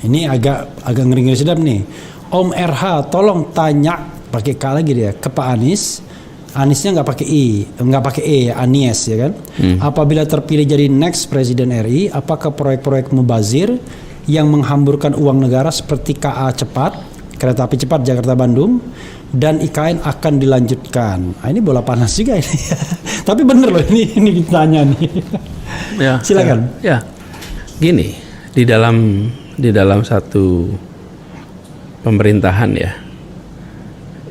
ini agak ngeri-ngeri sedap nih. Om RH, tolong tanya pakai K lagi dia ke Pak Anies. Aniesnya nggak pakai I, nggak pakai E, Anies ya kan. Apabila terpilih jadi next Presiden RI, apakah proyek-proyek mubazir yang menghamburkan uang negara seperti KA cepat, kereta api cepat Jakarta Bandung, dan IKN akan dilanjutkan? Nah, ini bola panas juga ini. Tapi bener loh ini ditanya nih. Ya, silakan. Ya, gini, di dalam satu pemerintahan ya.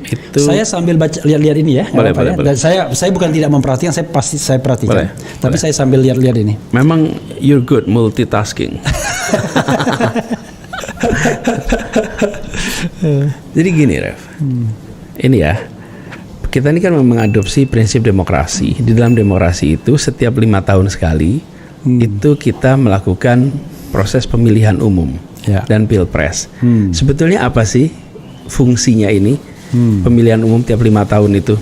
Itu saya sambil baca lihat ini ya. Boleh. Dan saya bukan tidak memperhatikan, saya pasti saya perhatikan. Tapi saya sambil lihat ini. Memang you're good multitasking. Jadi gini, Ref. Ini ya. Kita ini kan mengadopsi prinsip demokrasi. Di dalam demokrasi itu setiap 5 tahun sekali itu kita melakukan proses pemilihan umum dan pilpres. Sebetulnya apa sih fungsinya ini? Pemilihan umum tiap 5 tahun itu.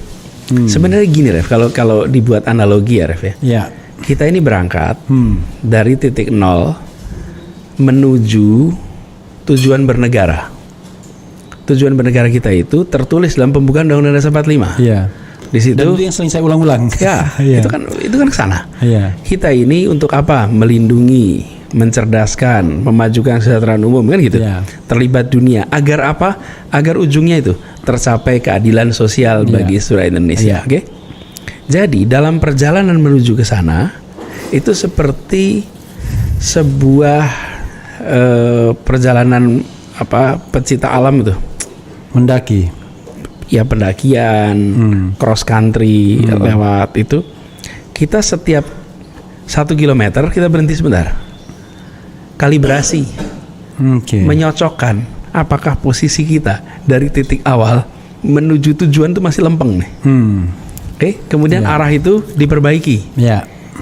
Sebenarnya gini, Ref, kalau dibuat analogi ya, Ref ya. Kita ini berangkat dari titik nol menuju tujuan bernegara. Tujuan bernegara kita itu tertulis dalam pembukaan Undang-Undang Dasar 45. Iya. Di situ. Dan itu yang sering saya ulang-ulang. Ya, itu kan ke sana. Iya. Kita ini untuk apa? Melindungi, mencerdaskan, memajukan kesejahteraan umum kan gitu. Yeah. Terlibat dunia agar apa? Agar ujungnya itu tercapai keadilan sosial bagi seluruh Indonesia. Oke? Jadi dalam perjalanan menuju ke sana itu seperti sebuah perjalanan pecinta alam itu. Mendaki. Ya pendakian, cross country lewat itu. Kita setiap 1 kilometer kita berhenti sebentar. Kalibrasi, menyocokkan apakah posisi kita dari titik awal menuju tujuan itu masih lempeng nih. Oke, kemudian arah itu diperbaiki,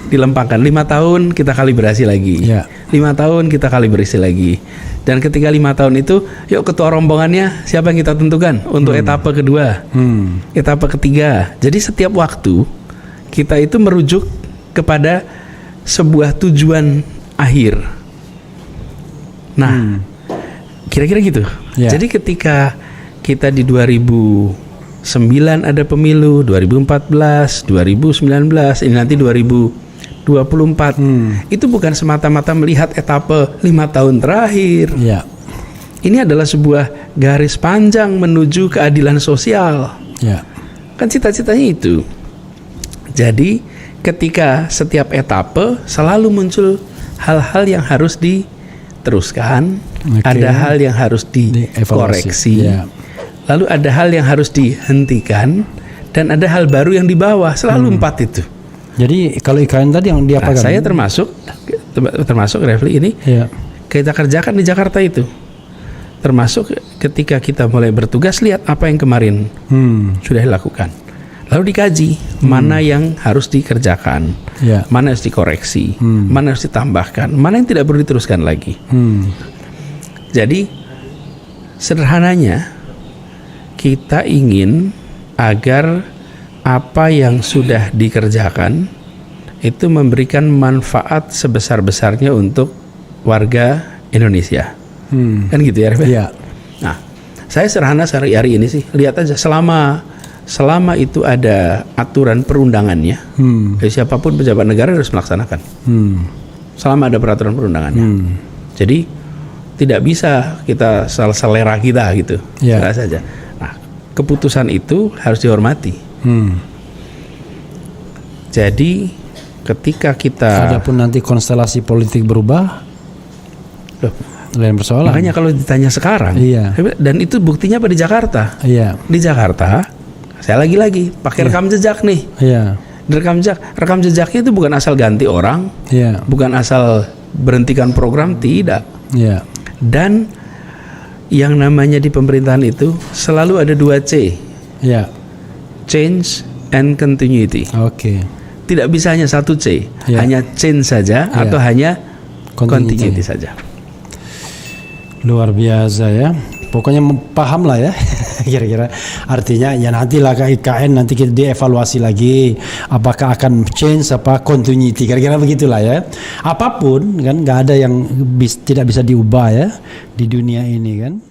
dilempangkan. 5 tahun kita kalibrasi lagi, 5 tahun kita kalibrasi lagi, dan ketika 5 tahun itu, yuk ketua rombongannya siapa yang kita tentukan untuk etapa kedua, etapa ketiga. Jadi setiap waktu kita itu merujuk kepada sebuah tujuan akhir. Nah, kira-kira gitu. Jadi ketika kita di 2009 ada pemilu, 2014, 2019, ini nanti 2024, itu bukan semata-mata melihat etapa 5 tahun terakhir. Ini adalah sebuah garis panjang menuju keadilan sosial. Kan cita-citanya itu. Jadi ketika setiap etapa selalu muncul hal-hal yang harus diteruskan, ada hal yang harus dikoreksi, lalu ada hal yang harus dihentikan, dan ada hal baru yang dibawa. Selalu 4 itu. Jadi kalau IKN tadi yang diapakan? Saya termasuk Refli ini kita kerjakan di Jakarta itu. Termasuk ketika kita mulai bertugas, lihat apa yang kemarin sudah dilakukan. Lalu dikaji mana yang harus dikerjakan, mana harus dikoreksi, mana harus ditambahkan, mana yang tidak perlu diteruskan lagi. Jadi sederhananya kita ingin agar apa yang sudah dikerjakan itu memberikan manfaat sebesar-besarnya untuk warga Indonesia. Kan gitu ya, Ref? Nah, saya sederhana hari ini sih, lihat aja selama itu ada aturan perundangannya, siapapun pejabat negara harus melaksanakan. Selama ada peraturan perundangannya. Jadi tidak bisa kita selera kita gitu. Saja. Nah, keputusan itu harus dihormati. Jadi ketika kita, adapun nanti konstelasi politik berubah, lain persoalan. Makanya kalau ditanya sekarang, dan itu buktinya apa di Jakarta? Di Jakarta, saya lagi pakai rekam jejak nih. Rekam jejaknya itu bukan asal ganti orang, bukan asal berhentikan program, tidak. Dan yang namanya di pemerintahan itu selalu ada 2 C. Change and continuity. Tidak bisa hanya 1 C, hanya change saja atau hanya continuity saja. Luar biasa ya. Pokoknya paham lah ya. Kira-kira artinya ya nantilah IKN nanti kita dievaluasi lagi apakah akan change apa continuity, kira-kira begitulah ya. Apapun kan nggak ada yang tidak bisa diubah ya di dunia ini kan.